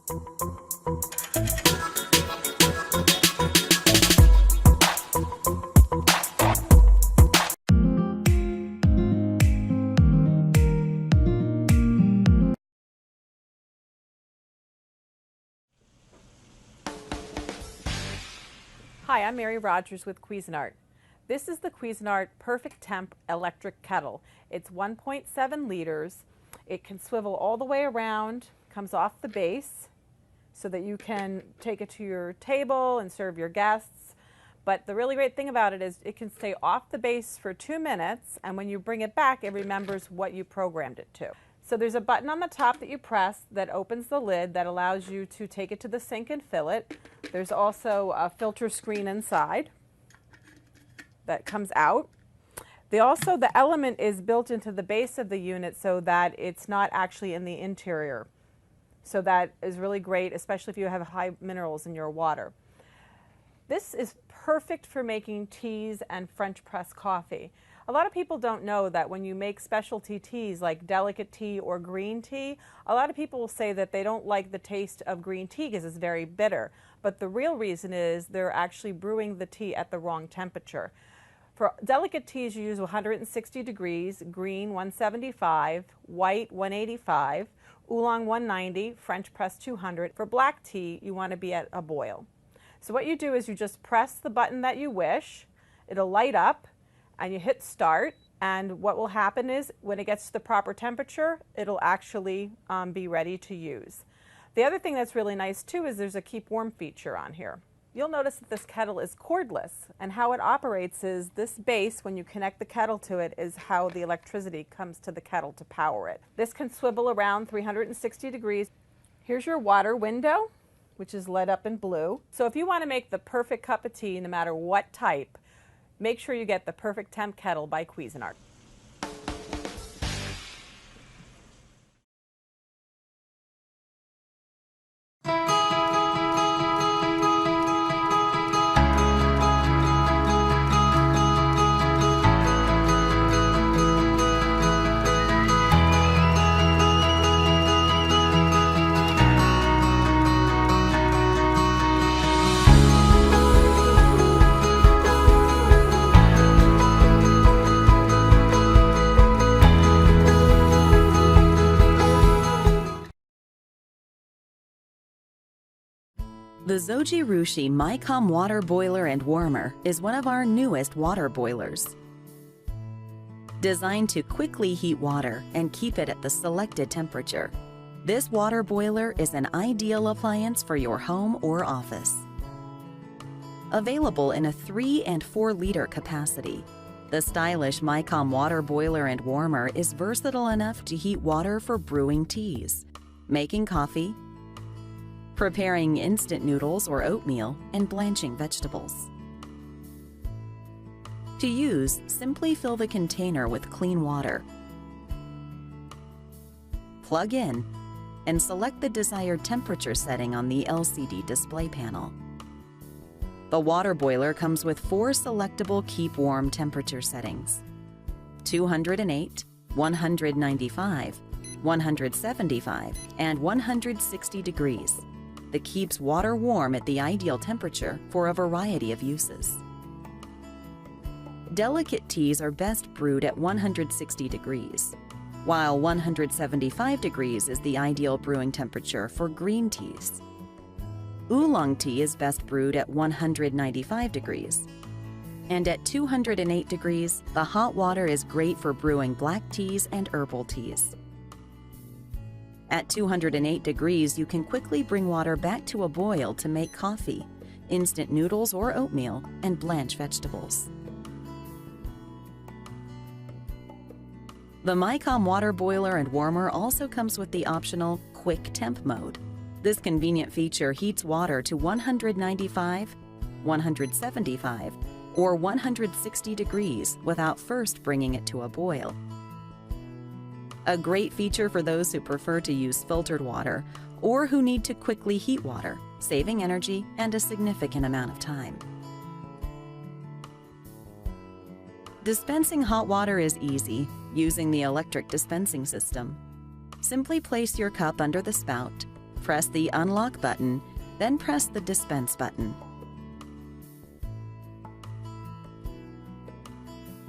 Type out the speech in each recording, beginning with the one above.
Hi, I'm Mary Rogers with Cuisinart. This is the Cuisinart Perfect Temp electric kettle. It's 1.7 liters. It can swivel all the way around, comes off the base so that you can take it to your table and serve your guests. But the really great thing about it is it can stay off the base for 2 minutes, and when you bring it back, it remembers what you programmed it to. So there's a button on the top that you press that opens the lid that allows you to take it to the sink and fill it. There's also a filter screen inside that comes out. The element is built into the base of the unit so that it's not actually in the interior. So that is really great, especially if you have high minerals in your water. This is perfect for making teas and French press coffee. A lot of people don't know that when you make specialty teas like delicate tea or green tea, a lot of people will say that they don't like the taste of green tea because it's very bitter. But the real reason is they're actually brewing the tea at the wrong temperature. For delicate teas, you use 160 degrees, green 175, white 185, oolong 190, French press 200. For black tea, you want to be at a boil. So what you do is you just press the button that you wish, it'll light up, and you hit start, and what will happen is when it gets to the proper temperature, it'll actually be ready to use. The other thing that's really nice too is there's a keep warm feature on here. You'll notice that this kettle is cordless, and how it operates is this base, when you connect the kettle to it, is how the electricity comes to the kettle to power it. This can swivel around 360 degrees. Here's your water window, which is lit up in blue. So if you want to make the perfect cup of tea, no matter what type, make sure you get the Perfect Temp Kettle by Cuisinart. The Zoji Rushi MyCom water boiler and warmer is one of our newest water boilers. Designed to quickly heat water and keep it at the selected temperature, this water boiler is an ideal appliance for your home or office. Available in a 3 and 4 liter capacity, the stylish MyCom water boiler and warmer is versatile enough to heat water for brewing teas, making coffee, preparing instant noodles or oatmeal, and blanching vegetables. To use, simply fill the container with clean water, plug in, and select the desired temperature setting on the LCD display panel. The water boiler comes with 4 selectable keep warm temperature settings: 208, 195, 175, and 160 degrees. That keeps water warm at the ideal temperature for a variety of uses. Delicate teas are best brewed at 160 degrees, while 175 degrees is the ideal brewing temperature for green teas. Oolong tea is best brewed at 195 degrees, and at 208 degrees, the hot water is great for brewing black teas and herbal teas. At 208 degrees, you can quickly bring water back to a boil to make coffee, instant noodles or oatmeal, and blanch vegetables. The MyCom water boiler and warmer also comes with the optional Quick Temp mode. This convenient feature heats water to 195, 175, or 160 degrees without first bringing it to a boil. A great feature for those who prefer to use filtered water or who need to quickly heat water, saving energy and a significant amount of time. Dispensing hot water is easy using the electric dispensing system. Simply place your cup under the spout, Press the unlock button, then press the dispense button.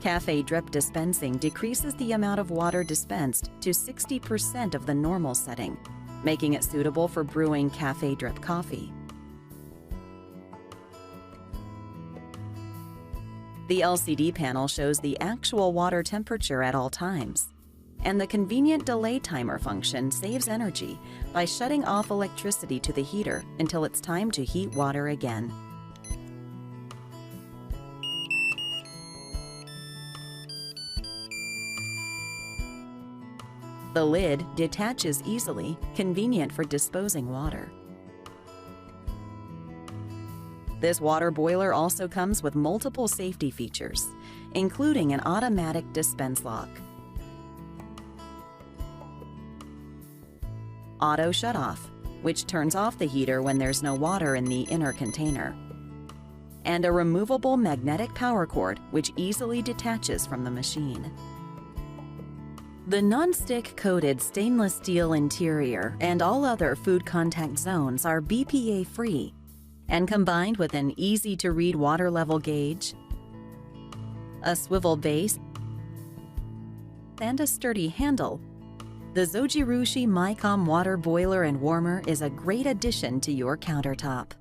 Cafe drip dispensing decreases the amount of water dispensed to 60% of the normal setting, making it suitable for brewing cafe drip coffee. The LCD panel shows the actual water temperature at all times, and the convenient delay timer function saves energy by shutting off electricity to the heater until it's time to heat water again. The lid detaches easily, convenient for disposing water. This water boiler also comes with multiple safety features, including an automatic dispense lock, auto shutoff, which turns off the heater when there's no water in the inner container, and a removable magnetic power cord which easily detaches from the machine. The non-stick coated stainless steel interior and all other food contact zones are BPA-free, and combined with an easy-to-read water level gauge, a swivel base, and a sturdy handle, the Zojirushi Mycom water boiler and warmer is a great addition to your countertop.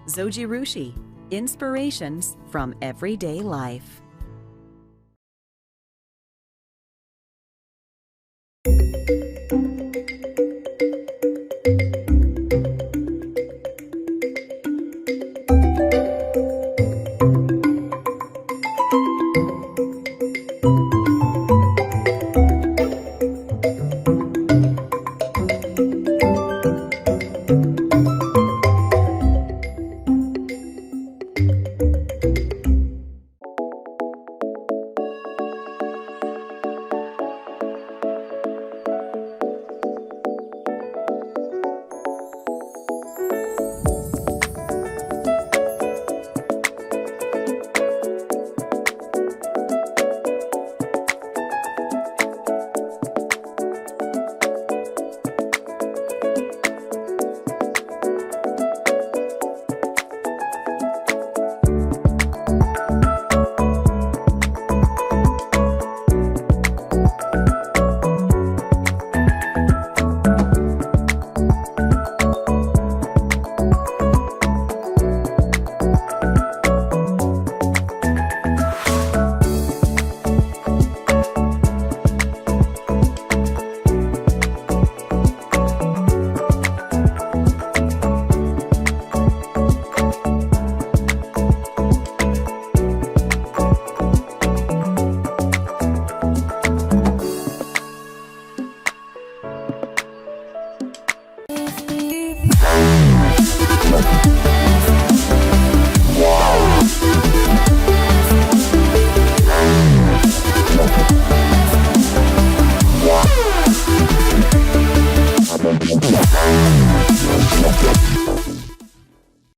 Zojirushi, inspirations from everyday life.